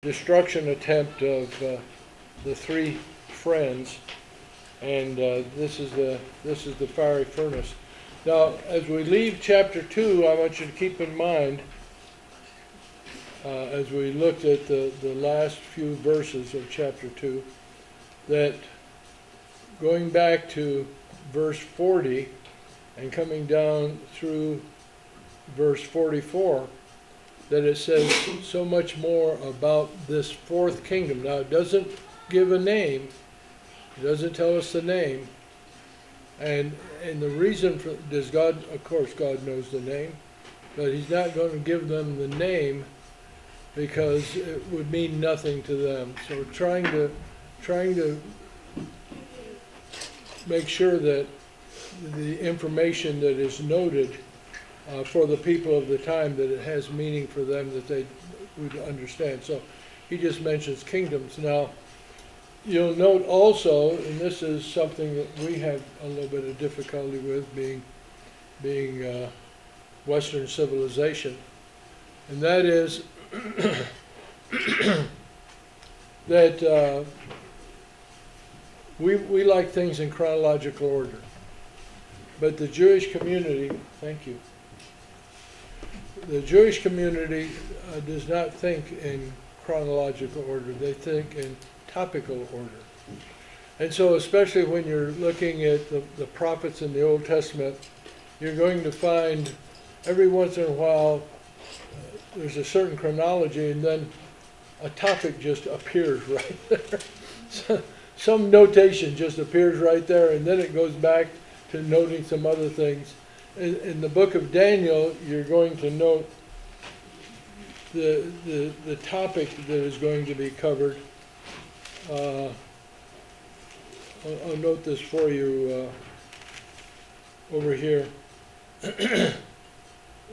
destruction attempt of the three friends, and this is the fiery furnace. Now, as we leave chapter 2, I want you to keep in mind, as we looked at the last few verses of chapter 2, that going back to verse 40 and coming down through verse 44, that it says so much more about this fourth kingdom. Now, it doesn't give a name. It doesn't tell us the name. And the reason for, of course God knows the name, but he's not going to give them the name because it would mean nothing to them. So trying to make sure that the information that is noted for the people of the time, that it has meaning for them, that they would understand. So he just mentions kingdoms. Now, you'll note also, and this is something that we have a little bit of difficulty with, being Western civilization, and that is that we like things in chronological order. But the Jewish community, thank you, the Jewish community does not think in chronological order. They think in topical order. And so especially when you're looking at the prophets in the Old Testament, you're going to find every once in a while there's a certain chronology, and then a topic just appears right there. So, some notation just appears right there, and then it goes back to noting some other things. In the book of Daniel, you're going to note the topic that is going to be covered. I'll note this for you over here.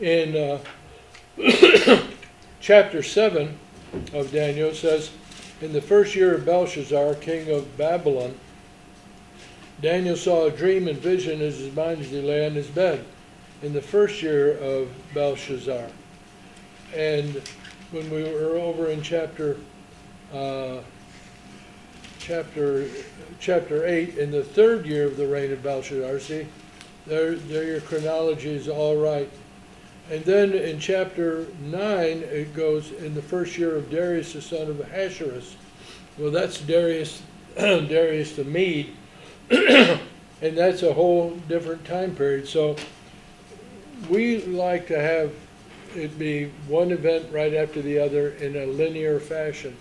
In chapter 7 of Daniel, it says, in the first year of Belshazzar, king of Babylon, Daniel saw a dream and vision as his mind as he lay on his bed in the first year of Belshazzar. And when we were over in chapter 8, in the third year of the reign of Belshazzar, see, there your chronology is all right. And then in chapter 9, it goes, in the first year of Darius, the son of Ahasuerus. Well, that's Darius, Darius the Mede, and that's a whole different time period. So we like to have it be one event right after the other in a linear fashion.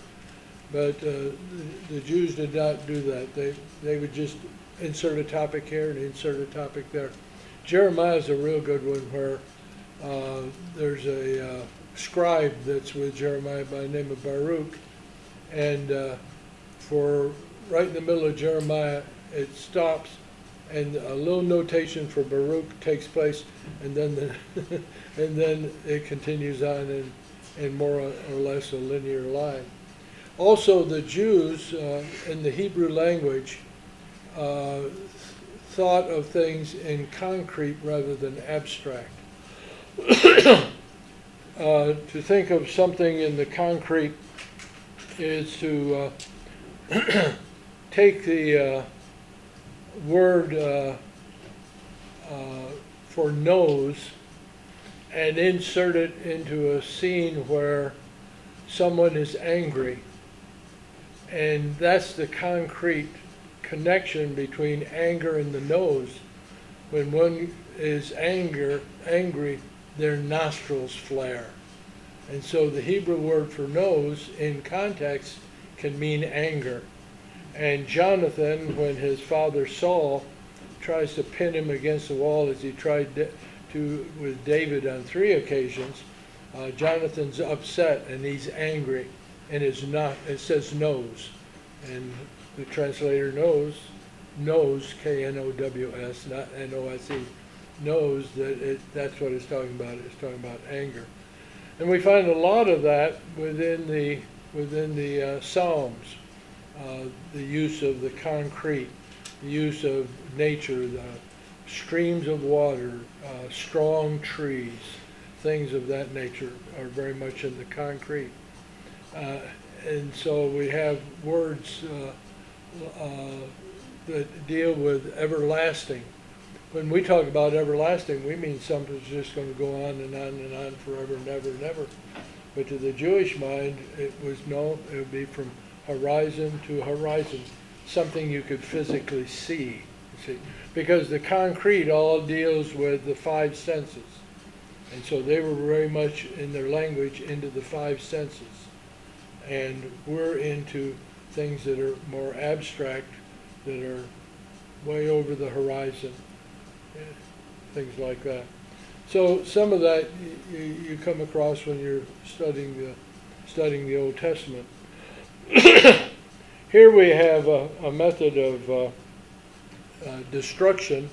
But the Jews did not do that. They would just insert a topic here and insert a topic there. Jeremiah is a real good one, where there's a scribe that's with Jeremiah by the name of Baruch, and for right in the middle of Jeremiah, it stops, and a little notation for Baruch takes place, and then and then it continues on in more or less a linear line. Also, the Jews in the Hebrew language thought of things in concrete rather than abstract. To think of something in the concrete is to take the word for nose and insert it into a scene where someone is angry. And that's the concrete connection between anger and the nose. When one is angry, their nostrils flare. And so the Hebrew word for nose in context can mean anger. And Jonathan, when his father Saul tries to pin him against the wall, as he tried to with David on 3 occasions, Jonathan's upset and he's angry, and it says nose, and the translator knows, K-N-O-W-S, not N-O-S-E, knows that that's what it's talking about. It's talking about anger. And we find a lot of that within the Psalms, the use of the concrete, the use of nature, the streams of water, strong trees, things of that nature are very much in the concrete. and so we have words that deal with everlasting. When we talk about everlasting, we mean something's just going to go on and on and on forever and ever and ever. But to the Jewish mind, it was no, it would be from horizon to horizon, something you could physically see. You see, because the concrete all deals with the five senses. And so they were very much in their language into the five senses. And we're into things that are more abstract, that are way over the horizon, things like that. So some of that you come across when you're studying the Old Testament. Here we have a method of destruction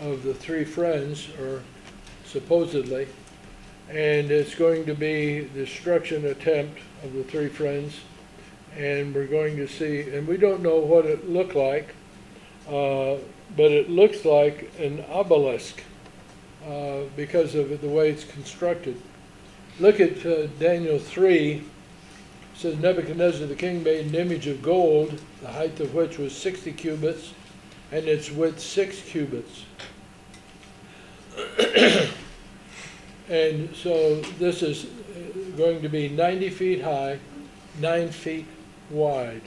of the three friends, or supposedly, and it's going to be destruction attempt of the three friends, and we're going to see, and we don't know what it looked like, but it looks like an obelisk because of the way it's constructed. Look at Daniel 3. It says, Nebuchadnezzar the king made an image of gold, the height of which was 60 cubits, and its width 6 cubits. And so this is going to be 90 feet high, 9 feet wide.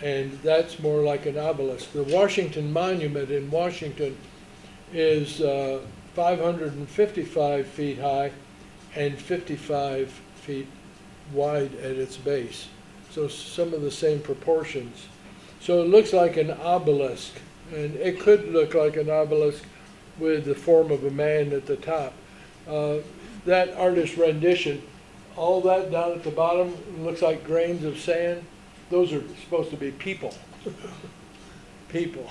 And that's more like an obelisk. The Washington Monument in Washington is 555 feet high and 55 feet wide at its base. So some of the same proportions. So it looks like an obelisk, and it could look like an obelisk with the form of a man at the top. That artist rendition, all that down at the bottom looks like grains of sand. Those are supposed to be people. People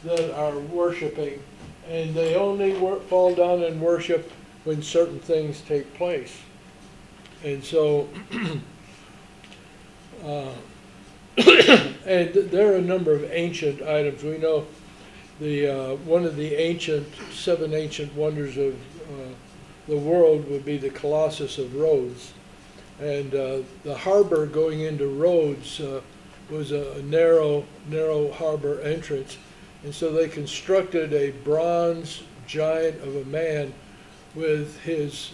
that are worshiping, and they only fall down and worship when certain things take place. And so and there are a number of ancient items. We know one of the seven ancient wonders of the world would be the Colossus of Rhodes. And the harbor going into Rhodes was a narrow harbor entrance. And so they constructed a bronze giant of a man with his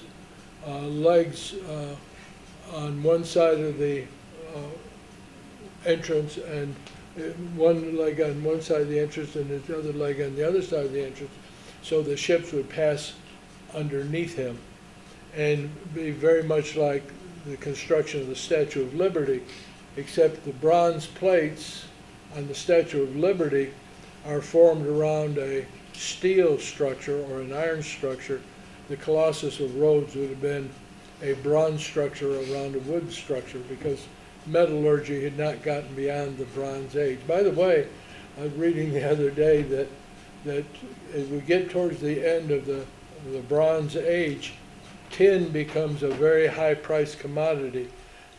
legs on one side of the entrance, and one leg on one side of the entrance and his other leg on the other side of the entrance, so the ships would pass underneath him, and be very much like the construction of the Statue of Liberty, except the bronze plates on the Statue of Liberty are formed around a steel structure or an iron structure. The Colossus of Rhodes would have been a bronze structure around a wood structure, because metallurgy had not gotten beyond the Bronze Age. By the way, I was reading the other day that as we get towards the end of the Bronze Age, tin becomes a very high-priced commodity.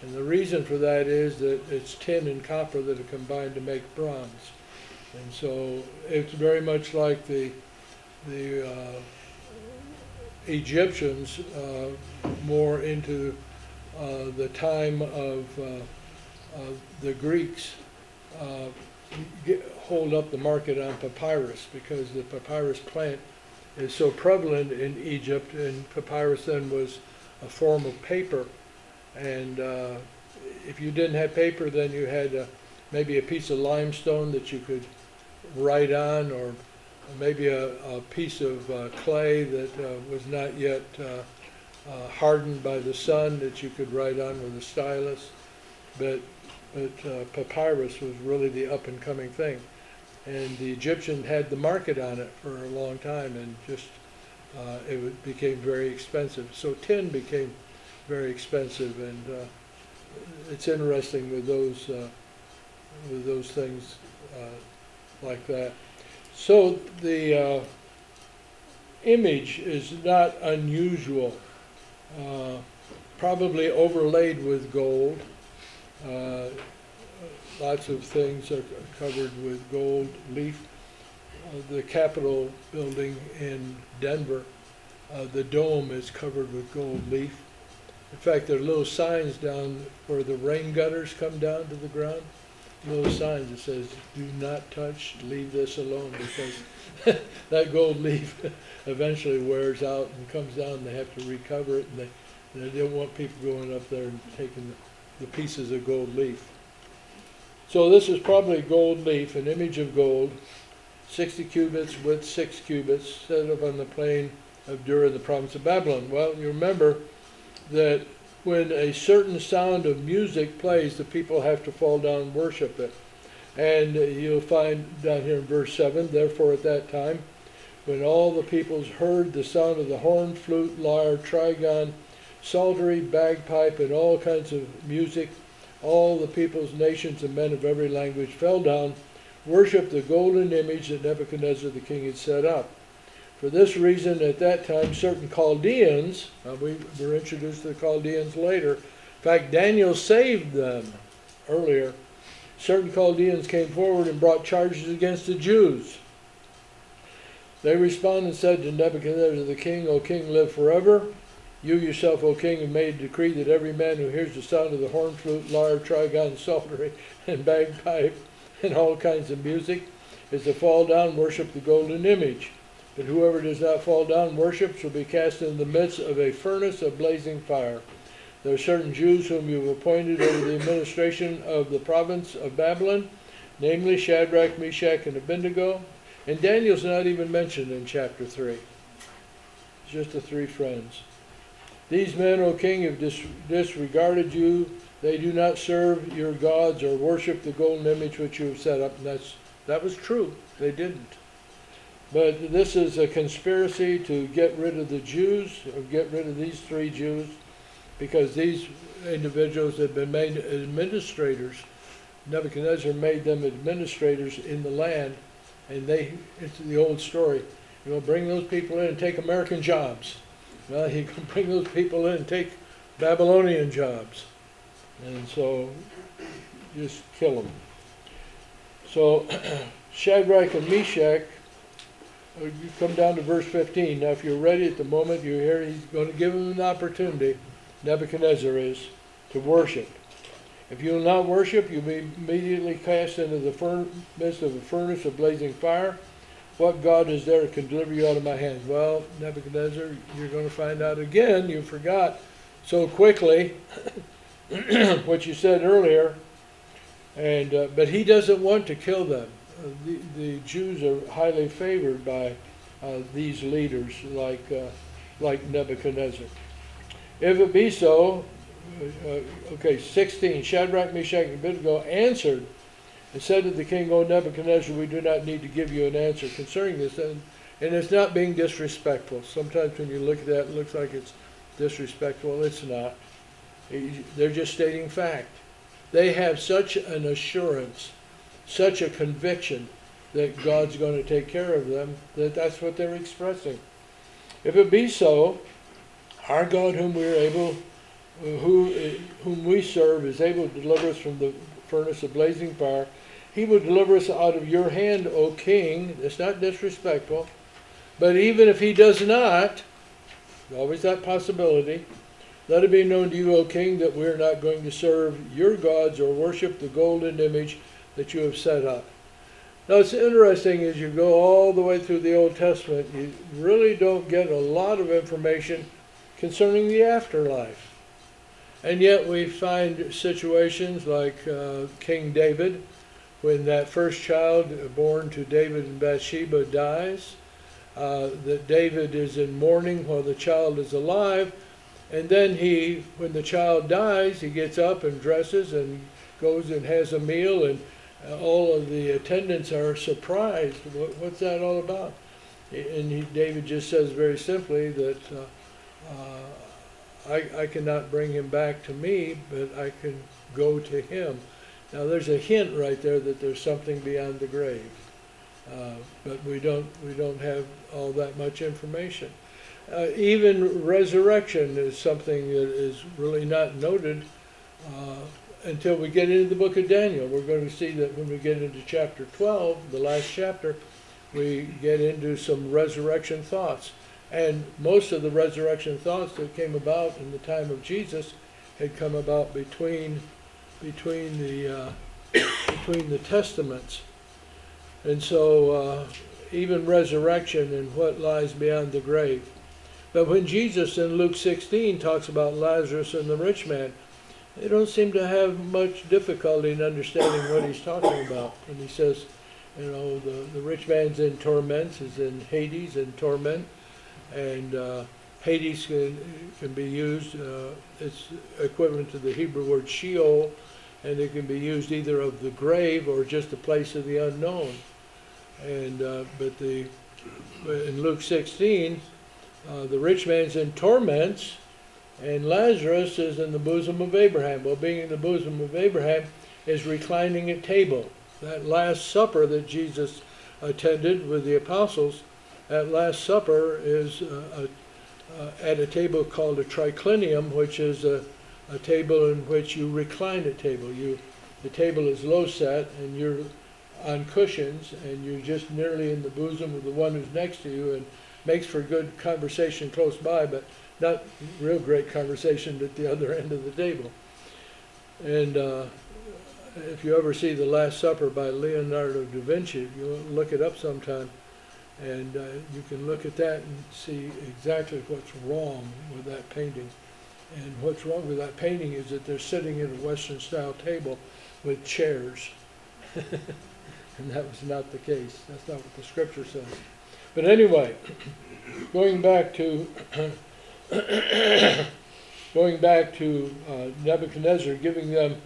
And the reason for that is that it's tin and copper that are combined to make bronze. And so it's very much like the Egyptians, more into the time of the Greeks, hold up the market on papyrus, because the papyrus plant is so prevalent in Egypt, and papyrus then was a form of paper. And if you didn't have paper, then you had maybe a piece of limestone that you could write on, or maybe a piece of clay that was not yet hardened by the sun that you could write on with a stylus. But papyrus was really the up-and-coming thing. And the Egyptians had the market on it for a long time, and just became very expensive. So tin became very expensive, and it's interesting with those things like that. So the image is not unusual, probably overlaid with gold. Lots of things are covered with gold leaf. The Capitol building in Denver, the dome is covered with gold leaf. In fact, there are little signs down where the rain gutters come down to the ground. Little signs that says, "Do not touch, leave this alone," because that gold leaf eventually wears out and comes down. And they have to recover it, and they don't want people going up there and taking the pieces of gold leaf. So this is probably gold leaf, an image of gold, 60 cubits with 6 cubits, set up on the plain of Dura in the province of Babylon. Well, you remember that when a certain sound of music plays, the people have to fall down and worship it. And you'll find down here in verse 7, therefore at that time, when all the peoples heard the sound of the horn, flute, lyre, trigon, psaltery, bagpipe, and all kinds of music, all the peoples, nations, and men of every language fell down, worshipped the golden image that Nebuchadnezzar the king had set up. For this reason, at that time, certain Chaldeans, we were introduced to the Chaldeans later. In fact, Daniel saved them earlier. Certain Chaldeans came forward and brought charges against the Jews. They responded and said to Nebuchadnezzar the king, "O king, live forever. You yourself, O king, have made a decree that every man who hears the sound of the horn, flute, lyre, trigon, psaltery, and bagpipe, and all kinds of music, is to fall down and worship the golden image. But whoever does not fall down and worship shall be cast into the midst of a furnace of blazing fire. There are certain Jews whom you have appointed over the administration of the province of Babylon, namely Shadrach, Meshach, and Abednego." And Daniel's not even mentioned in chapter 3. It's just the 3 friends. "These men, O king, have disregarded you. They do not serve your gods or worship the golden image which you have set up." And that was true. They didn't. But this is a conspiracy to get rid of the Jews, or get rid of these 3 Jews, because these individuals had been made administrators. Nebuchadnezzar made them administrators in the land, and it's the old story. Bring those people in and take American jobs. Well, he can bring those people in and take Babylonian jobs. And so, just kill them. So, Shadrach and Meshach, you come down to verse 15. Now, if you're ready at the moment you hear, he's going to give them an opportunity, Nebuchadnezzar is, to worship. "If you will not worship, you'll be immediately cast into the midst of a furnace of blazing fire. What God is there that can deliver you out of my hands?" Well, Nebuchadnezzar, you're going to find out again. You forgot so quickly what you said earlier. But he doesn't want to kill them. The Jews are highly favored by these leaders like Nebuchadnezzar. "If it be so," 16, "Shadrach, Meshach, and Abednego answered and said to the king, O Nebuchadnezzar, we do not need to give you an answer concerning this." And it's not being disrespectful. Sometimes when you look at that, it looks like it's disrespectful. It's not. They're just stating fact. They have such an assurance, such a conviction that God's going to take care of them, that's what they're expressing. "If it be so, our God whom we serve is able to deliver us from the furnace of blazing fire. He will deliver us out of your hand, O king." It's not disrespectful. "But even if he does not," always that possibility, "let it be known to you, O king, that we are not going to serve your gods or worship the golden image that you have set up." Now it's interesting, as you go all the way through the Old Testament, you really don't get a lot of information concerning the afterlife. And yet we find situations like King David, when that first child born to David and Bathsheba dies, that David is in mourning while the child is alive, and then when the child dies, he gets up and dresses and goes and has a meal, and all of the attendants are surprised. What's that all about? And David just says very simply that I cannot bring him back to me, but I can go to him. Now there's a hint right there that there's something beyond the grave, but we don't have all that much information. Even resurrection is something that is really not noted until we get into the book of Daniel. We're going to see that when we get into chapter 12, the last chapter, we get into some resurrection thoughts. And most of the resurrection thoughts that came about in the time of Jesus had come about between the testaments. And so even resurrection and what lies beyond the grave. But when Jesus in Luke 16 talks about Lazarus and the rich man, they don't seem to have much difficulty in understanding what he's talking about. When he says, you know, the rich man's in torments, is in Hades, in torment. And Hades can be used, it's equivalent to the Hebrew word Sheol, and it can be used either of the grave or just the place of the unknown. And but in Luke 16, the rich man's in torments, and Lazarus is in the bosom of Abraham. Well, being in the bosom of Abraham is reclining at table. That Last Supper that Jesus attended with the apostles, that Last Supper is at a table called a triclinium, which is a table in which you recline at table. The table is low set, and you're on cushions, and you're just nearly in the bosom of the one who's next to you, and makes for good conversation close by, but not real great conversation at the other end of the table. And if you ever see The Last Supper by Leonardo da Vinci, you'll look it up sometime, and you can look at that and see exactly what's wrong with that painting. And what's wrong with that painting is that they're sitting at a Western-style table with chairs. And that was not the case. That's not what the scripture says. But anyway, going back to Nebuchadnezzar, giving them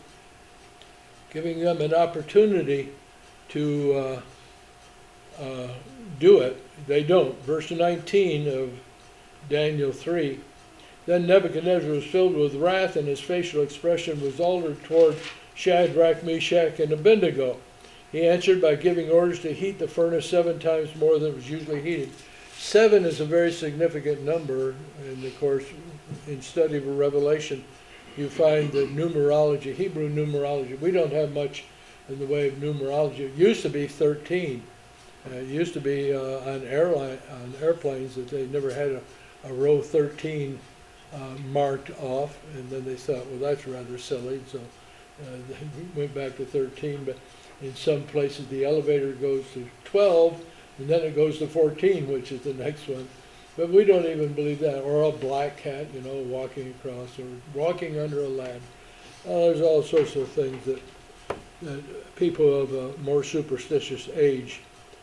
an opportunity to do it. They don't. Verse 19 of Daniel 3. Then Nebuchadnezzar was filled with wrath, and his facial expression was altered toward Shadrach, Meshach, and Abednego. He answered by giving orders to heat the furnace 7 times more than it was usually heated. 7 is a very significant number, and of course, in study of Revelation, you find that numerology, Hebrew numerology, we don't have much in the way of numerology. It used to be 13. It used to be on airplanes that they never had a row 13 marked off, and then they thought, well, that's rather silly, so they went back to 13. But in some places, the elevator goes to 12, and then it goes to 14, which is the next one. But we don't even believe that. Or a black cat, you know, walking across, or walking under a ladder. There's all sorts of things that people of a more superstitious age.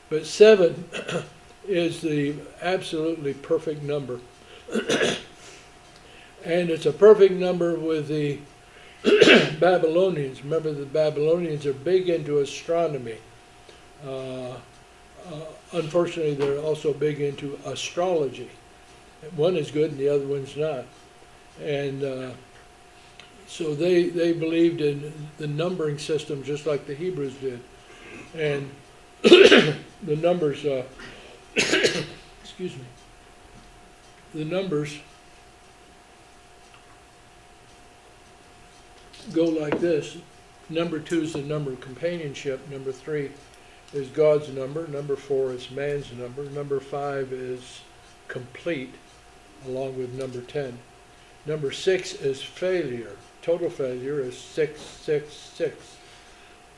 But 7 is the absolutely perfect number. And it's a perfect number with the Babylonians. Remember, the Babylonians are big into astronomy. Unfortunately, they're also big into astrology. One is good and the other one's not. And so they believed in the numbering system just like the Hebrews did. And the numbers, excuse me, the numbers go like this. Number 2 is the number of companionship. Number 3 is God's number. Number 4 is man's number. Number 5 is complete, along with number 10. Number 6 is failure. Total failure is 666.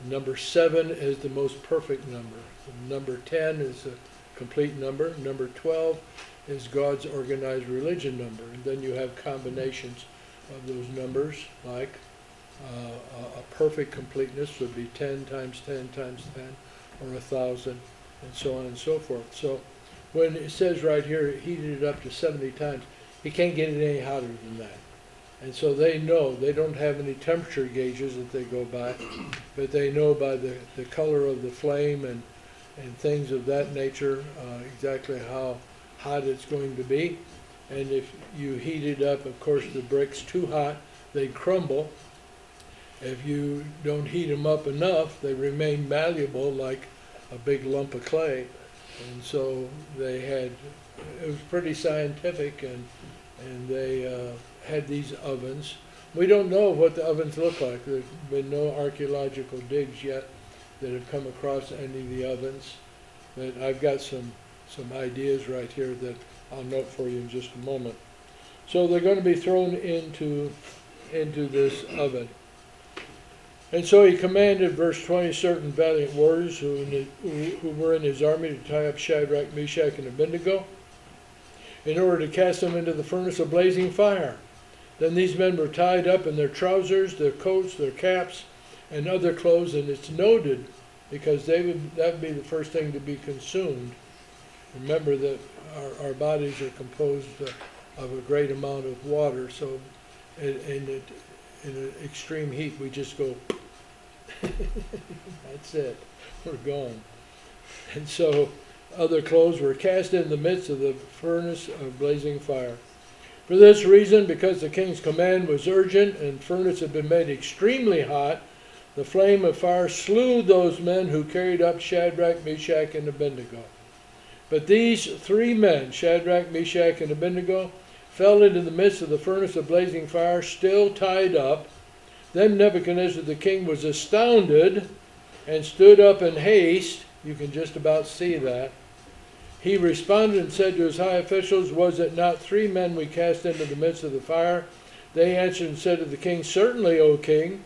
Number 7 is the most perfect number. Number 10 is a complete number. Number 12 is God's organized religion number. And then you have combinations of those numbers, like a perfect completeness would be 10 times 10 times 10, or 1,000, and so on and so forth. So when it says right here, heated it up to 70 times, he can't get it any hotter than that. And so they know, they don't have any temperature gauges that they go by, but they know by the color of the flame and things of that nature exactly how hot it's going to be. And if you heat it up, of course, the bricks too hot, they crumble. If you don't heat them up enough, they remain malleable like a big lump of clay. And so it was pretty scientific, and they had these ovens. We don't know what the ovens look like. There's been no archaeological digs yet that have come across any of the ovens. But I've got some ideas right here that I'll note for you in just a moment. So they're going to be thrown into this oven. And so he commanded, verse 20, certain valiant warriors who were in his army to tie up Shadrach, Meshach, and Abednego in order to cast them into the furnace of blazing fire. Then these men were tied up in their trousers, their coats, their caps, and other clothes, and it's noted because that would be the first thing to be consumed. Remember that our bodies are composed of a great amount of water, so in an extreme heat we just go, that's it, we're gone. And so other clothes were cast in the midst of the furnace of blazing fire. For this reason, because the king's command was urgent and the furnace had been made extremely hot, the flame of fire slew those men who carried up Shadrach, Meshach, and Abednego. But these three men, Shadrach, Meshach, and Abednego, fell into the midst of the furnace of blazing fire, still tied up. Then Nebuchadnezzar the king was astounded and stood up in haste. You can just about see that. He responded and said to his high officials, "Was it not three men we cast into the midst of the fire?" They answered and said to the king, "Certainly, O king."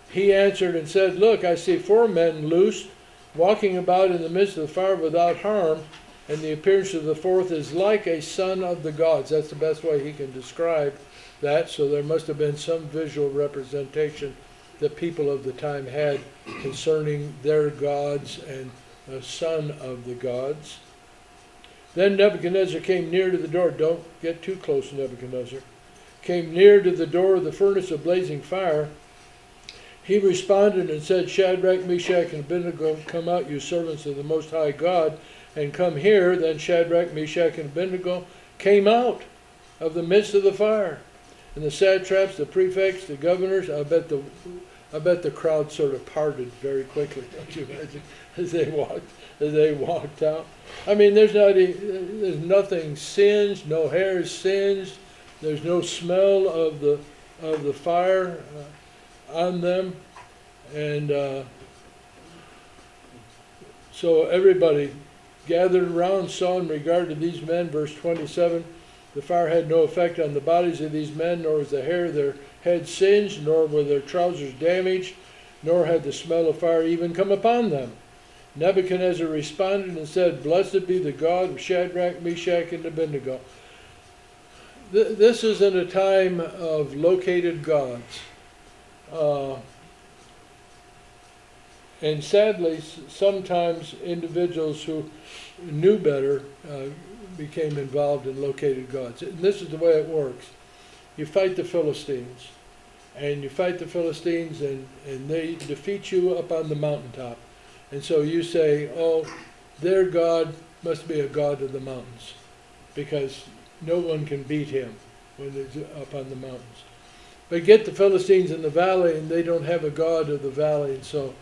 He answered and said, "Look, I see four men loosed, walking about in the midst of the fire without harm, and the appearance of the fourth is like a son of the gods." That's the best way he can describe that, so there must have been some visual representation that people of the time had concerning their gods and the son of the gods. Then Nebuchadnezzar came near to the door. Don't get too close, Nebuchadnezzar. Came near to the door of the furnace of blazing fire. He responded and said, "Shadrach, Meshach, and Abednego, come out, you servants of the Most High God, and come here." Then Shadrach, Meshach, and Abednego came out of the midst of the fire. And the satraps, the prefects, the governors, I bet the crowd sort of parted very quickly, don't you imagine, as they walked out. I mean, there's nothing singed, no hair is singed, there's no smell of the fire on them, and so everybody gathered around saw in regard to these men, verse 27, the fire had no effect on the bodies of these men, nor was the hair of their heads singed, nor were their trousers damaged, nor had the smell of fire even come upon them. Nebuchadnezzar responded and said, "Blessed be the God of Shadrach, Meshach, and Abednego." This is in a time of located gods. And sadly, sometimes individuals who knew better became involved in located gods. And this is the way it works. You fight the Philistines, and they defeat you up on the mountaintop. And so you say, "Oh, their God must be a god of the mountains, because no one can beat him when they're up on the mountains." But get the Philistines in the valley, and they don't have a god of the valley. And so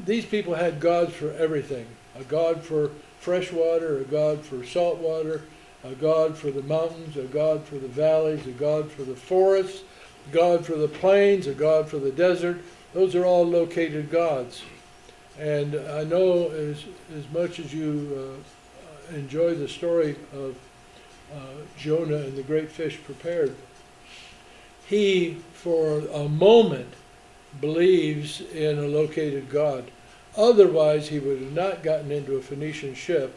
these people had gods for everything. A god for fresh water, a god for salt water, a god for the mountains, a god for the valleys, a god for the forests, a god for the plains, a god for the desert. Those are all located gods. And I know as much as you enjoy the story of Jonah and the great fish prepared, he, for a moment, believes in a located God. Otherwise, he would have not gotten into a Phoenician ship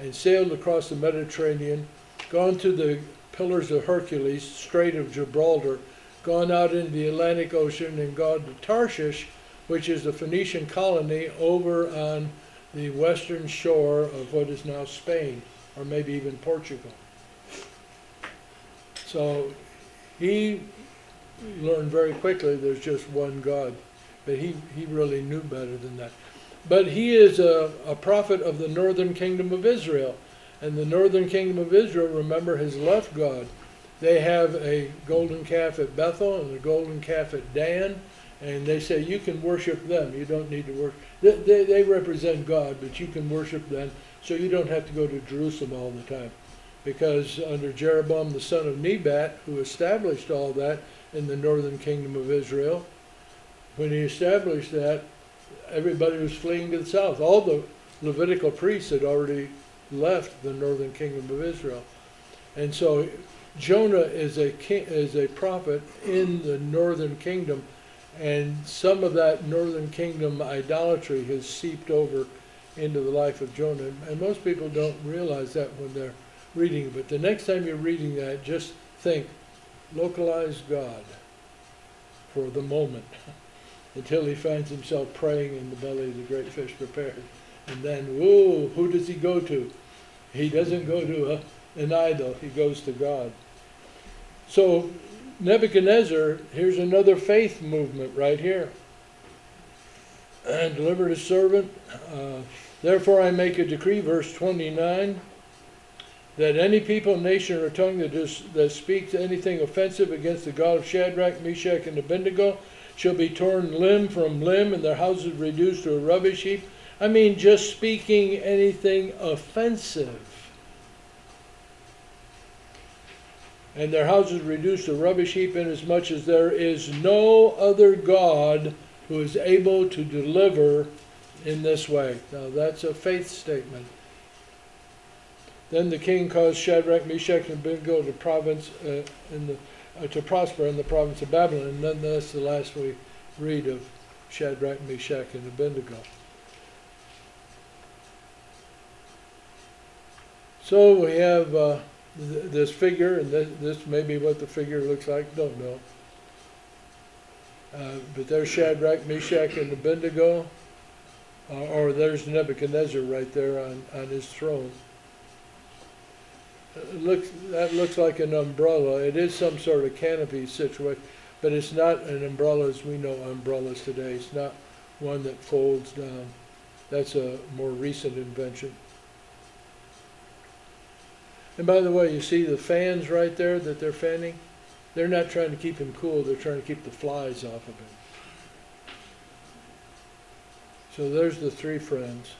and sailed across the Mediterranean, gone to the Pillars of Hercules, Strait of Gibraltar, gone out into the Atlantic Ocean, and gone to Tarshish, which is the Phoenician colony over on the western shore of what is now Spain, or maybe even Portugal. So he learned very quickly there's just one God, but he really knew better than that. But he is a prophet of the northern kingdom of Israel, and the northern kingdom of Israel, remember, has left God. They have a golden calf at Bethel and a golden calf at Dan, and they say you can worship them. You don't need to worship. They represent God, but you can worship them, so you don't have to go to Jerusalem all the time. Because under Jeroboam the son of Nebat, who established all that in the northern kingdom of Israel, when he established that, everybody was fleeing to the south. All the Levitical priests had already left the northern kingdom of Israel. And so Jonah is a king, is a prophet in the northern kingdom, and some of that northern kingdom idolatry has seeped over into the life of Jonah. And most people don't realize that when they're reading it. But the next time you're reading that, just think, localize God for the moment until he finds himself praying in the belly of the great fish prepared. And then, whoa, who does he go to? He doesn't go to an idol, he goes to God. So Nebuchadnezzar, here's another faith movement right here. And delivered his servant. Therefore I make a decree, verse 29, that any people, nation, or tongue that speaks anything offensive against the God of Shadrach, Meshach, and Abednego shall be torn limb from limb, and their houses reduced to a rubbish heap. I mean, just speaking anything offensive. And their houses reduced to a rubbish heap, inasmuch as there is no other God who is able to deliver in this way. Now that's a faith statement. Then the king caused Shadrach, Meshach, and Abednego to prosper in the province of Babylon. And then that's the last we read of Shadrach, Meshach, and Abednego. So we have this figure, and this may be what the figure looks like, don't know. But there's Shadrach, Meshach, and Abednego. Or there's Nebuchadnezzar right there on his throne. That looks like an umbrella. It is some sort of canopy situation, but it's not an umbrella as we know umbrellas today. It's not one that folds down. That's a more recent invention. And by the way, you see the fans right there that they're fanning? They're not trying to keep him cool, they're trying to keep the flies off of him. So there's the three friends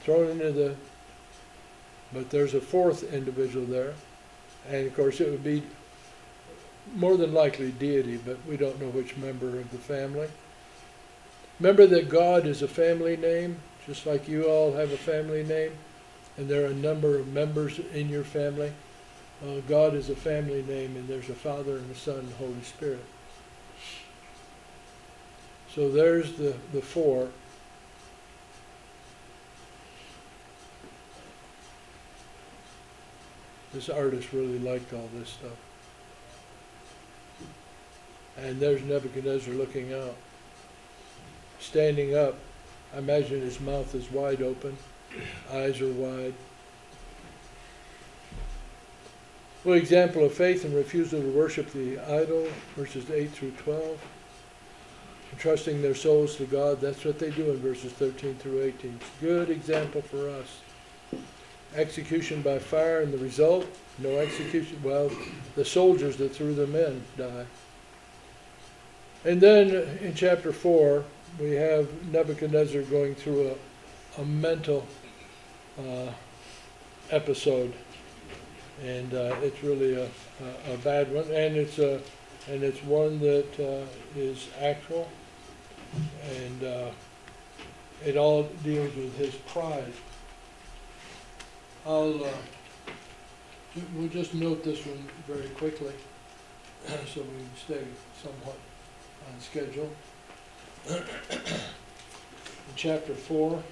thrown into the, but there's a fourth individual there. And of course it would be more than likely deity, but we don't know which member of the family. Remember that God is a family name, just like you all have a family name, and there are a number of members in your family. God is a family name, and there's a Father and a Son and Holy Spirit. So there's the four. This artist really liked all this stuff. And there's Nebuchadnezzar looking out. Standing up. I imagine his mouth is wide open. Eyes are wide. Well, example of faith and refusal to worship the idol, verses 8 through 12. Entrusting their souls to God, that's what they do in verses 13 through 18. It's a good example for us. Execution by fire, and the result, no execution. Well, the soldiers that threw them in die. And then in chapter 4, we have Nebuchadnezzar going through a mental episode, and it's really a bad one, and it's one that is actual, and it all deals with his pride. We'll just note this one very quickly, so we can stay somewhat on schedule. In chapter 4,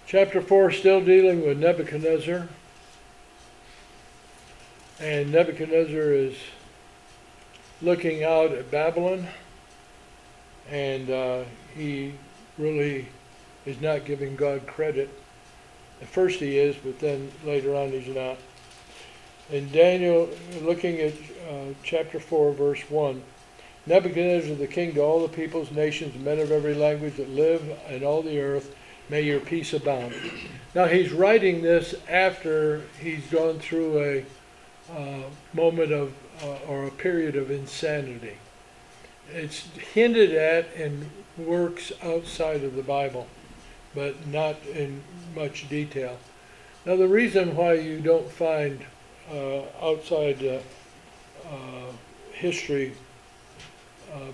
Chapter 4, still dealing with Nebuchadnezzar. And Nebuchadnezzar is looking out at Babylon, and he really is not giving God credit. At first he is, but then later on he's not. And Daniel, looking at chapter 4, verse 1, Nebuchadnezzar the king to all the peoples, nations, men of every language that live in all the earth, may your peace abound. Now he's writing this after he's gone through moment of, or a period of insanity. It's hinted at in works outside of the Bible, but not in much detail. Now, the reason why you don't find outside history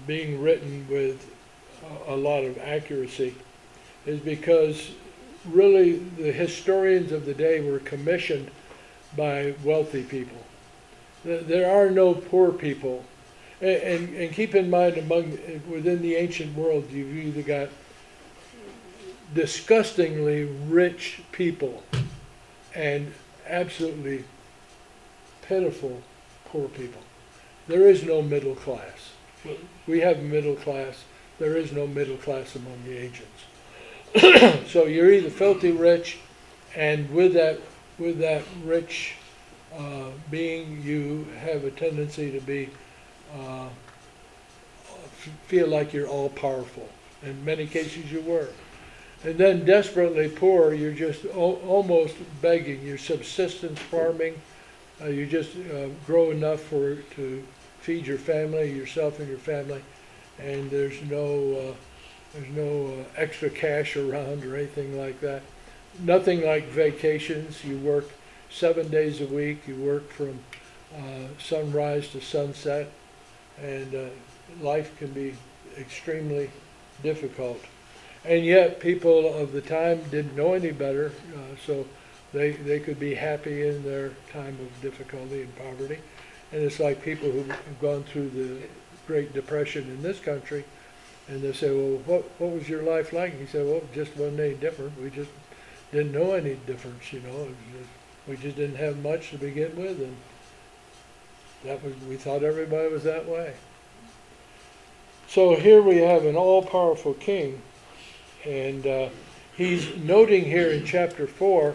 being written with a lot of accuracy is because really the historians of the day were commissioned by wealthy people. There are no poor people. And keep in mind, within the ancient world, you've either got disgustingly rich people and absolutely pitiful poor people. There is no middle class. We have middle class. There is no middle class among the ancients. So you're either filthy rich, and with that rich being, you have a tendency to be feel like you're all powerful. In many cases, you were. And then desperately poor, you're just almost begging. You're subsistence farming. You just grow enough to feed your family, yourself and your family, and there's no extra cash around or anything like that. Nothing like vacations. You work 7 days a week. You work from sunrise to sunset, and life can be extremely difficult. And yet people of the time didn't know any better, so they could be happy in their time of difficulty and poverty. And it's like people who have gone through the Great Depression in this country, and they say, well, what was your life like? And he said, well, it just wasn't any different. We just didn't know any difference, you know. We just didn't have much to begin with, and we thought everybody was that way. So here we have an all-powerful king, and he's noting here in chapter 4,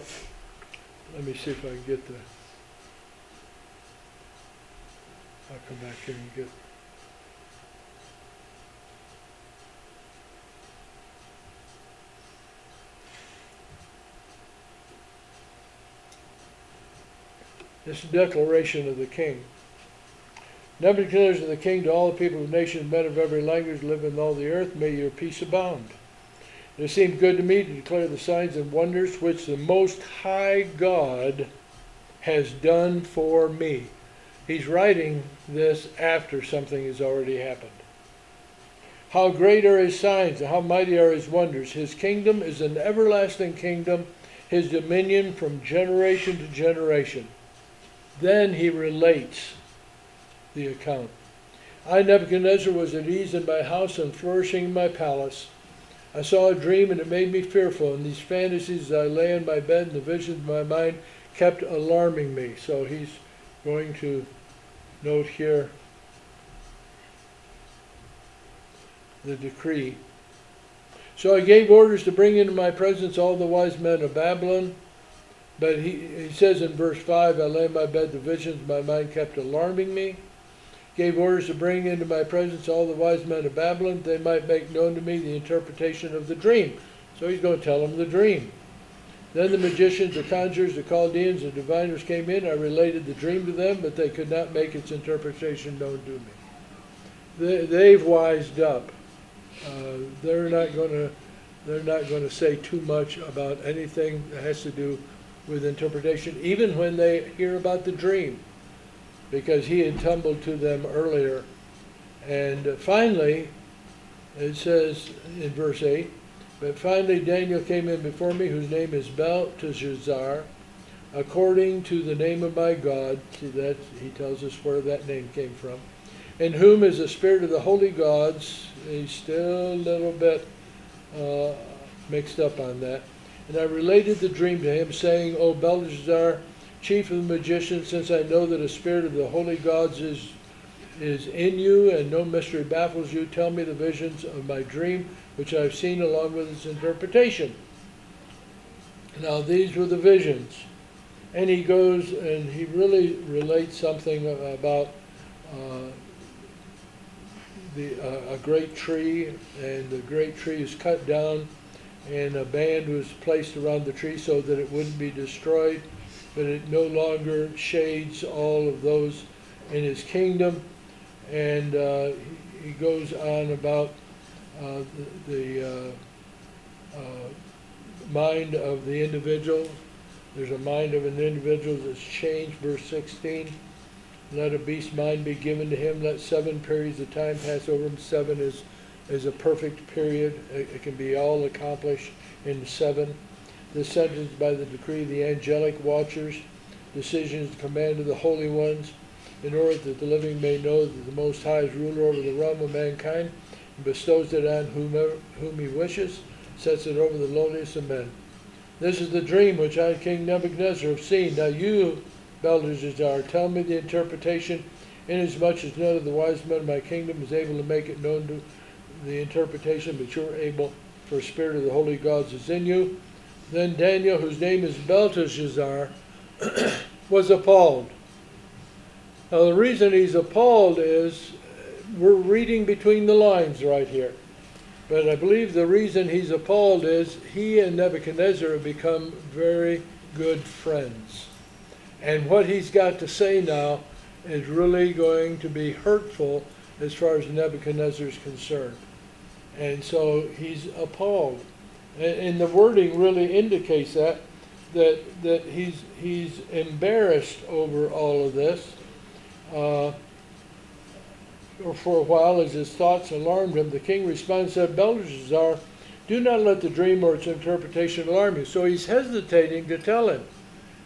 let me see if I can get I'll come back here and get, this declaration of the king. Nebuchadnezzar the king, to all the people of nations, men of every language, live in all the earth, may your peace abound. It seemed good to me to declare the signs and wonders which the Most High God has done for me. He's writing this after something has already happened. How great are his signs, and how mighty are his wonders. His kingdom is an everlasting kingdom, his dominion from generation to generation. Then he relates the account. I, Nebuchadnezzar, was at ease in my house and flourishing in my palace. I saw a dream, and it made me fearful, and these fantasies as I lay in my bed and the visions of my mind kept alarming me. So he's going to note here the decree. So I gave orders to bring into my presence all the wise men of Babylon. But he says in verse 5, I lay in my bed, the visions of my mind kept alarming me. Gave orders to bring into my presence all the wise men of Babylon, they might make known to me the interpretation of the dream. So he's going to tell them the dream. Then the magicians, the conjurers, the Chaldeans, the diviners came in. I related the dream to them, but they could not make its interpretation known to me. They've wised up. They're not going to say too much about anything that has to do with interpretation, even when they hear about the dream, because he had tumbled to them earlier. And finally, it says in verse 8, but finally Daniel came in before me, whose name is Belteshazzar, according to the name of my God. See that? He tells us where that name came from. In whom is the spirit of the holy gods. He's still a little bit mixed up on that. And I related the dream to him, saying, O Belteshazzar, chief of the magicians, since I know that the spirit of the holy gods is in you, and no mystery baffles you, tell me the visions of my dream, which I've seen along with its interpretation. Now these were the visions. And he goes and he really relates something about a great tree, and the great tree is cut down, and a band was placed around the tree so that it wouldn't be destroyed. but it no longer shades all of those in his kingdom. And he goes on about the mind of the individual. There's a mind of an individual that's changed. Verse 16, let a beast's mind be given to him. Let 7 periods of time pass over him. 7 is a perfect period. It can be all accomplished in 7. This sentence by the decree of the angelic watchers, decisions, command of the holy ones, in order that the living may know that the Most High is ruler over the realm of mankind, and bestows it on whom he wishes, sets it over the lowliest of men. This is the dream which I, King Nebuchadnezzar, have seen. Now you, Belteshazzar, tell me the interpretation, inasmuch as none of the wise men of my kingdom is able to make it known to the interpretation, but you're able, for the spirit of the holy gods is in you. Then Daniel, whose name is Belteshazzar, was appalled. Now the reason he's appalled is, we're reading between the lines right here. But I believe the reason he's appalled is he and Nebuchadnezzar have become very good friends. And what he's got to say now is really going to be hurtful as far as Nebuchadnezzar is concerned. And so he's appalled. And the wording really indicates that he's embarrassed over all of this. For a while, as his thoughts alarmed him, the king responded and said, Belteshazzar, do not let the dream or its interpretation alarm you. So he's hesitating to tell him.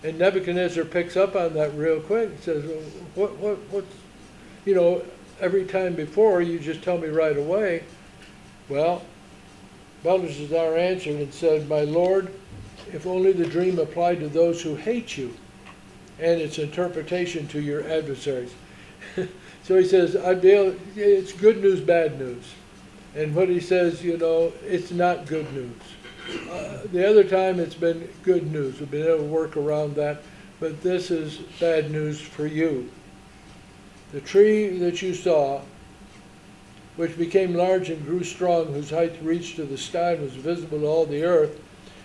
And Nebuchadnezzar picks up on that real quick and says, well, what's, every time before you just tell me right away. Well, Belteshazzar answered and said, my lord, if only the dream applied to those who hate you, and its interpretation to your adversaries. So he says, it's good news, bad news. And what he says, it's not good news. The other time it's been good news. We've been able to work around that. But this is bad news for you. The tree that you saw, which became large and grew strong, whose height reached to the sky and was visible to all the earth,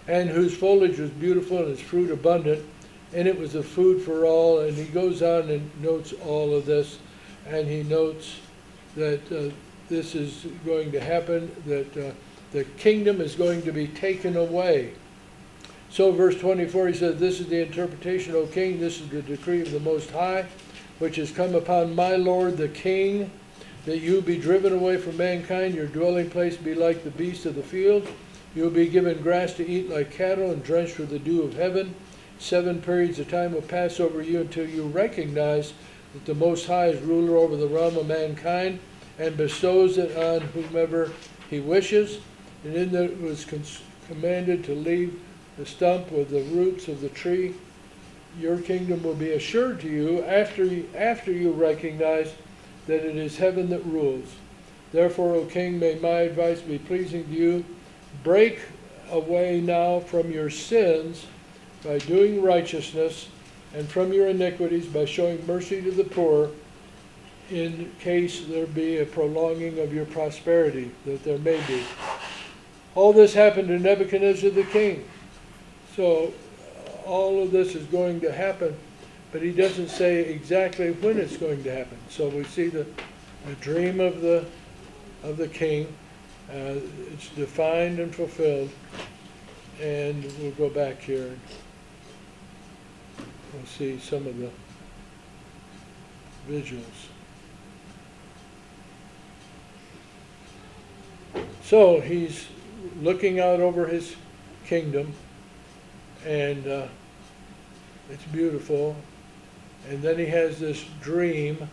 and whose foliage was beautiful and its fruit abundant, and it was a food for all. And he goes on and notes all of this. And he notes that this is going to happen, that the kingdom is going to be taken away. So verse 24, he says, this is the interpretation, O king, this is the decree of the Most High, which has come upon my lord the king, that you be driven away from mankind, your dwelling place be like the beasts of the field. You will be given grass to eat like cattle and drenched with the dew of heaven. 7 periods of time will pass over you until you recognize that the Most High is ruler over the realm of mankind and bestows it on whomever he wishes. And in that it was commanded to leave the stump with the roots of the tree. Your kingdom will be assured to you after you recognize that it is heaven that rules. Therefore, O king, may my advice be pleasing to you. Break away now from your sins by doing righteousness, and from your iniquities by showing mercy to the poor, in case there be a prolonging of your prosperity, that there may be. All this happened to Nebuchadnezzar the king. So all of this is going to happen, but he doesn't say exactly when it's going to happen. So we see the dream of the king. It's defined and fulfilled. And we'll go back here and we'll see some of the visuals. So he's looking out over his kingdom, and it's beautiful. And then he has this dream,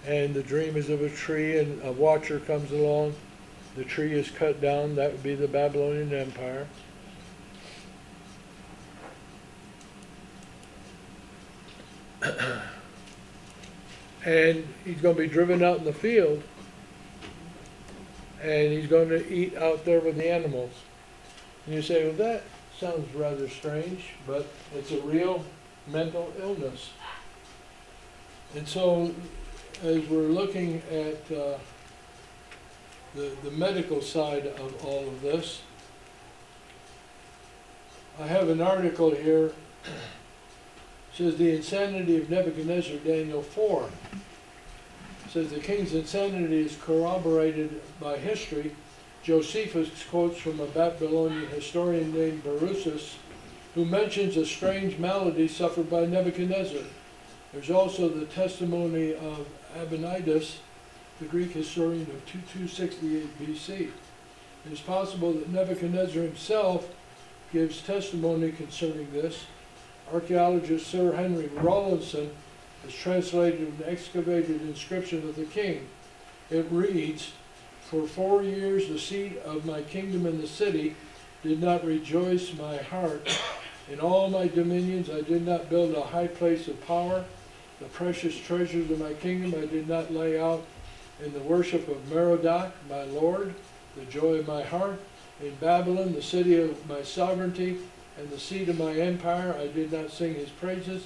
and the dream is of a tree, and a watcher comes along. The tree is cut down. That would be the Babylonian Empire. And he's going to be driven out in the field, and he's going to eat out there with the animals. And you say, well, that sounds rather strange, but it's a real mental illness. And so as we're looking at the medical side of all of this, I have an article here says the insanity of Nebuchadnezzar, Daniel 4. It says the king's insanity is corroborated by history. Josephus quotes from a Babylonian historian named Berosus, who mentions a strange malady suffered by Nebuchadnezzar. There's also the testimony of Abinadus, the Greek historian of 2268 BC. It is possible that Nebuchadnezzar himself gives testimony concerning this. Archaeologist Sir Henry Rawlinson has translated an excavated inscription of the king. It reads, "For 4 years the seat of my kingdom in the city did not rejoice my heart. In all my dominions I did not build a high place of power. The precious treasures of my kingdom I did not lay out in the worship of Merodach, my lord, the joy of my heart. In Babylon, the city of my sovereignty and the seat of my empire, I did not sing his praises.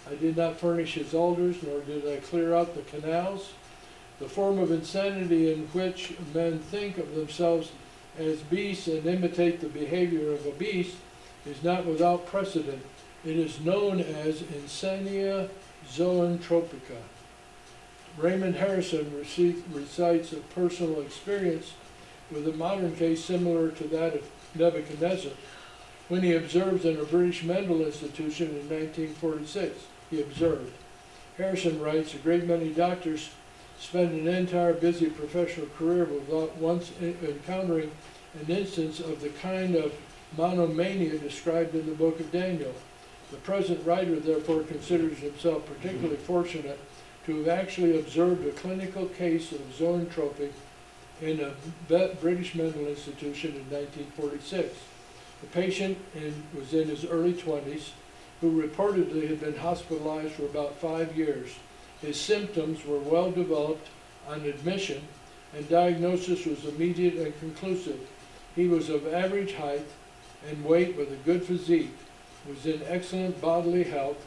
I did not furnish his altars, nor did I clear out the canals." The form of insanity in which men think of themselves as beasts and imitate the behavior of a beast is not without precedent. It is known as insania zoantropica. Raymond Harrison recites a personal experience with a modern case similar to that of Nebuchadnezzar when he observed in a British mental institution in 1946. He observed. Harrison writes, "A great many doctors spend an entire busy professional career without once encountering an instance of the kind of monomania described in the book of Daniel. The present writer therefore considers himself particularly fortunate to have actually observed a clinical case of zoanthropy in a British mental institution in 1946. The patient was in his early 20s, who reportedly had been hospitalized for about 5 years. His symptoms were well developed on admission, and diagnosis was immediate and conclusive. He was of average height and weight with a good physique, was in excellent bodily health.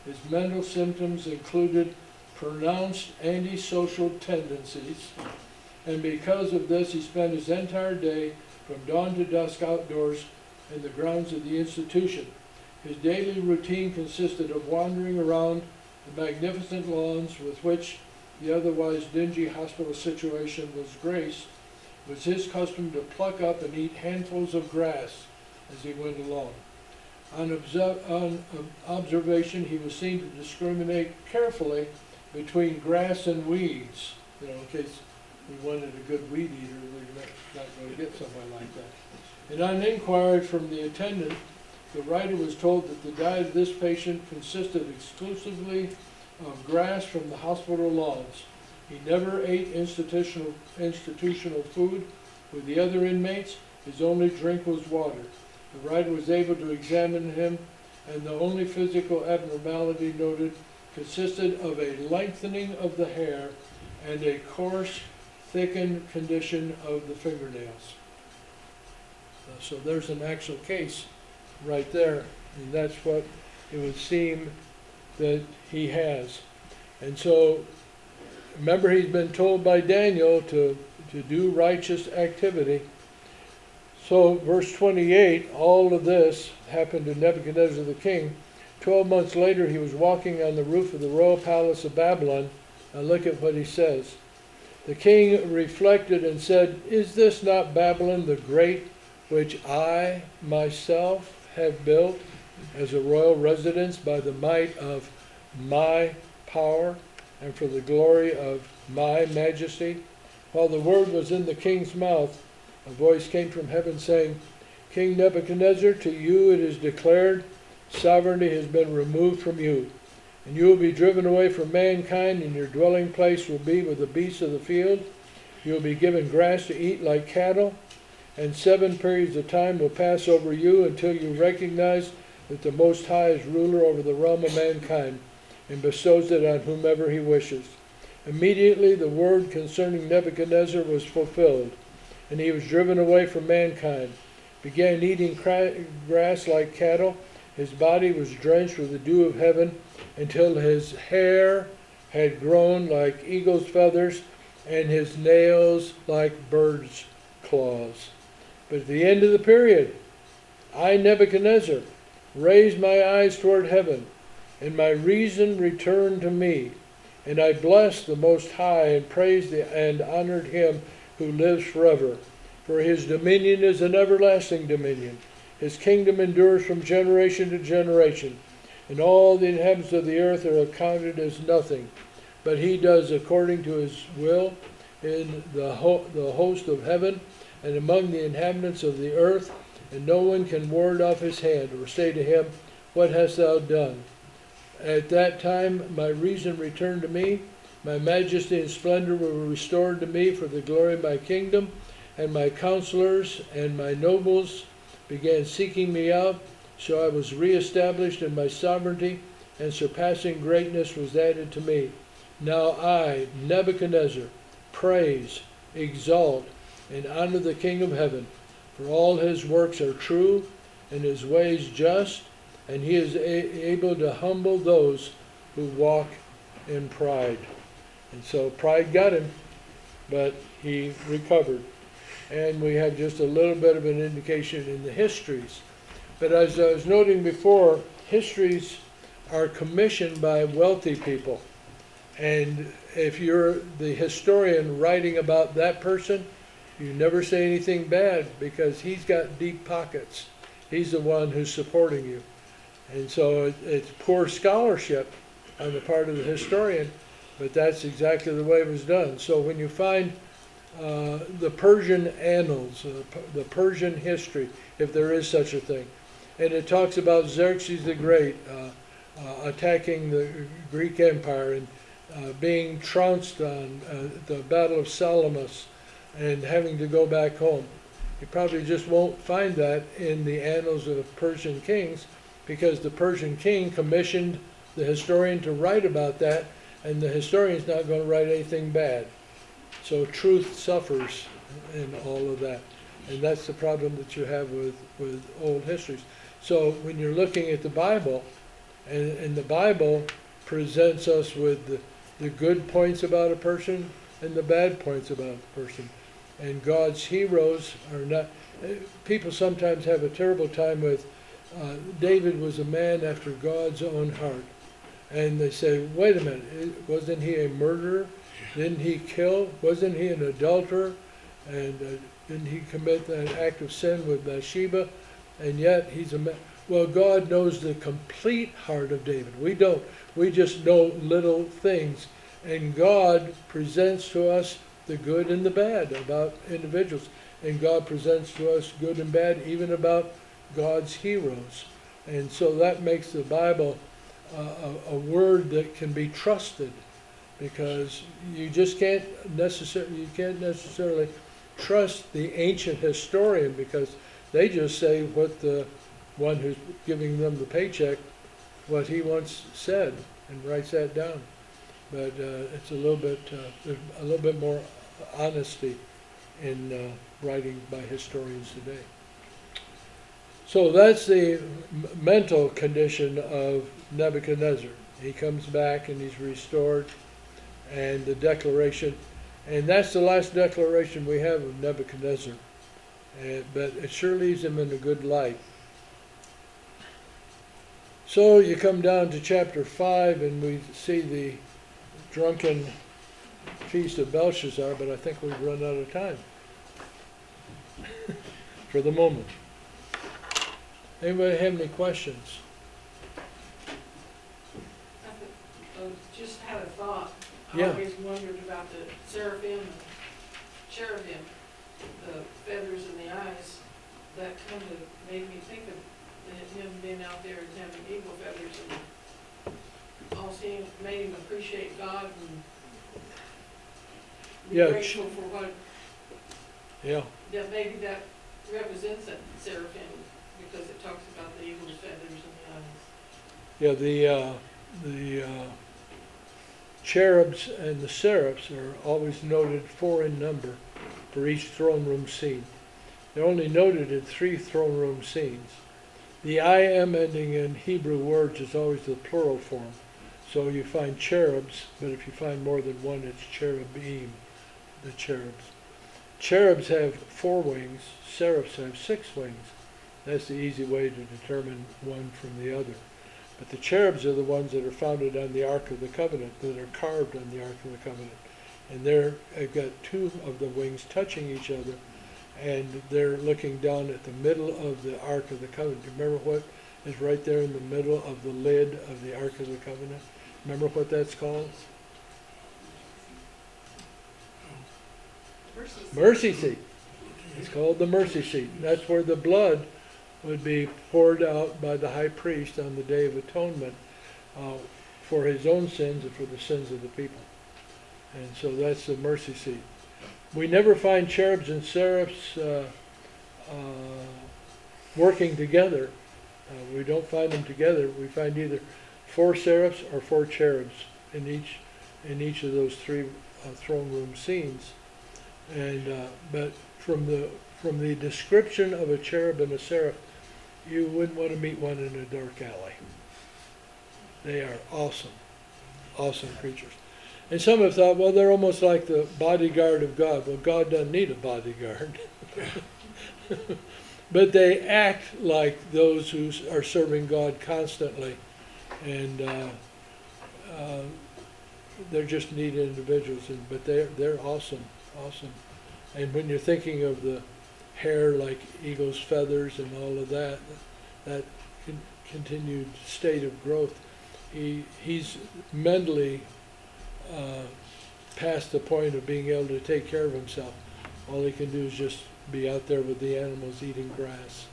His mental symptoms included pronounced antisocial tendencies, and because of this he spent his entire day from dawn to dusk outdoors in the grounds of the institution. His daily routine consisted of wandering around the magnificent lawns with which the otherwise dingy hospital situation was graced. It was his custom to pluck up and eat handfuls of grass as he went along. On observation, he was seen to discriminate carefully between grass and weeds, in case we wanted a good weed eater, we're not going to get somebody like that. And on inquiry from the attendant, the writer was told that the diet of this patient consisted exclusively of grass from the hospital lawns. He never ate institutional food with the other inmates. His only drink was water. The writer was able to examine him, and the only physical abnormality noted consisted of a lengthening of the hair and a coarse, thickened condition of the fingernails. So there's an actual case right there, and that's what it would seem that he has. And so, remember, he's been told by Daniel to do righteous activity. So, verse 28, all of this happened to Nebuchadnezzar the king. 12 months later, he was walking on the roof of the royal palace of Babylon. Now look at what he says. The king reflected and said, "Is this not Babylon the great, which I myself have built as a royal residence by the might of my power and for the glory of my majesty?" While the word was in the king's mouth, a voice came from heaven saying, "King Nebuchadnezzar, to you it is declared, sovereignty has been removed from you, and you will be driven away from mankind, and your dwelling place will be with the beasts of the field. You will be given grass to eat like cattle, and 7 periods of time will pass over you until you recognize that the Most High is ruler over the realm of mankind, and bestows it on whomever he wishes." Immediately the word concerning Nebuchadnezzar was fulfilled, and he was driven away from mankind, began eating grass like cattle. His body was drenched with the dew of heaven until his hair had grown like eagle's feathers and his nails like birds' claws. But at the end of the period, I, Nebuchadnezzar, raised my eyes toward heaven and my reason returned to me. And I blessed the Most High, and praised and honored him who lives forever. For his dominion is an everlasting dominion. His kingdom endures from generation to generation. And all the inhabitants of the earth are accounted as nothing. But he does according to his will in the host of heaven and among the inhabitants of the earth. And no one can ward off his hand or say to him, what hast thou done? At that time my reason returned to me. My majesty and splendor were restored to me for the glory of my kingdom. And my counselors and my nobles began seeking me out. So I was reestablished in my sovereignty, and surpassing greatness was added to me. Now I, Nebuchadnezzar, praise, exalt, and honor the King of heaven. For all his works are true, and his ways just, and he is able to humble those who walk in pride. And so pride got him, but he recovered. And we have just a little bit of an indication in the histories. But as I was noting before, histories are commissioned by wealthy people. And if you're the historian writing about that person, you never say anything bad, because he's got deep pockets. He's the one who's supporting you. And so it's poor scholarship on the part of the historian, but that's exactly the way it was done. So when you find the Persian annals, the Persian history, if there is such a thing, and it talks about Xerxes the Great attacking the Greek Empire and being trounced on the Battle of Salamis and having to go back home. You probably just won't find that in the annals of Persian kings, because the Persian king commissioned the historian to write about that, and the historian's not going to write anything bad. So truth suffers in all of that. And that's the problem that you have with old histories. So when you're looking at the Bible, and the Bible presents us with the good points about a person and the bad points about a person. And God's heroes are not, people sometimes have a terrible time with, David was a man after God's own heart. And they say, wait a minute, wasn't he a murderer? Didn't he kill? Wasn't he an adulterer? And didn't he commit that act of sin with Bathsheba? And yet he's a man. Well, God knows the complete heart of David. We don't. We just know little things. And God presents to us the good and the bad about individuals. And God presents to us good and bad even about God's heroes. And so that makes the Bible a word that can be trusted, because you just can't necessarily trust the ancient historian, because they just say what the one who's giving them the paycheck, what he once said, and writes that down. But it's a little bit more honesty in writing by historians today. So that's the mental condition of Nebuchadnezzar. He comes back and he's restored, and the declaration, and that's the last declaration we have of Nebuchadnezzar. But it sure leaves him in a good light. So you come down to chapter 5, and we see the drunken feast of Belshazzar, but I think we've run out of time for the moment. Anybody have any questions? I just had a thought. I Yeah. always wondered about the seraphim and cherubim, the feathers in the eyes. That kind of made me think of him being out there and having eagle feathers, and all seeing made him appreciate God and be grateful for what. Yeah. That maybe that represents that seraphim, because it talks about the eagle's feathers in the eyes. Yeah, the cherubs and the seraphs are always noted 4 in number for each throne room scene. They're only noted in 3 throne room scenes. The I am ending in Hebrew words is always the plural form. So you find cherubs, but if you find more than one, it's cherubim, the cherubs. Cherubs have 4 wings, seraphs have 6 wings. That's the easy way to determine one from the other. But the cherubs are the ones that are founded on the Ark of the Covenant, that are carved on the Ark of the Covenant. And they've got two of the wings touching each other, and they're looking down at the middle of the Ark of the Covenant. Do you remember what is right there in the middle of the lid of the Ark of the Covenant? Remember what that's called? Mercy seat. It's called the mercy seat. That's where the blood would be poured out by the high priest on the Day of Atonement for his own sins and for the sins of the people. And so that's the mercy seat. We never find cherubs and seraphs working together. We don't find them together. We find either 4 seraphs or 4 cherubs in each of those 3 throne room scenes. And but from the description of a cherub and a seraph, you wouldn't want to meet one in a dark alley. They are awesome, awesome creatures. And some have thought, well, they're almost like the bodyguard of God. Well, God doesn't need a bodyguard. But they act like those who are serving God constantly. And they're just neat individuals. But they're awesome, awesome. And when you're thinking of the hair like eagle's feathers and all of that, that continued state of growth, he's mentally past the point of being able to take care of himself. All he can do is just be out there with the animals eating grass.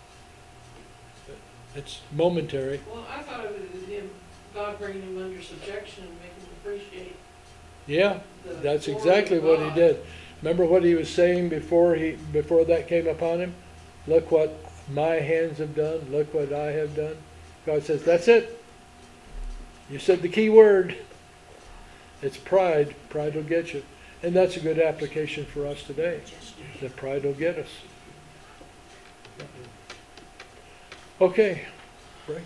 It's momentary. Well, I thought of it as him, God bringing him under subjection and making him appreciate. Yeah, that's exactly what he did. Remember what he was saying before that came upon him? Look what my hands have done. Look what I have done. God says, that's it. You said the key word. It's pride. Pride will get you. And that's a good application for us today. That pride will get us. Okay. Break.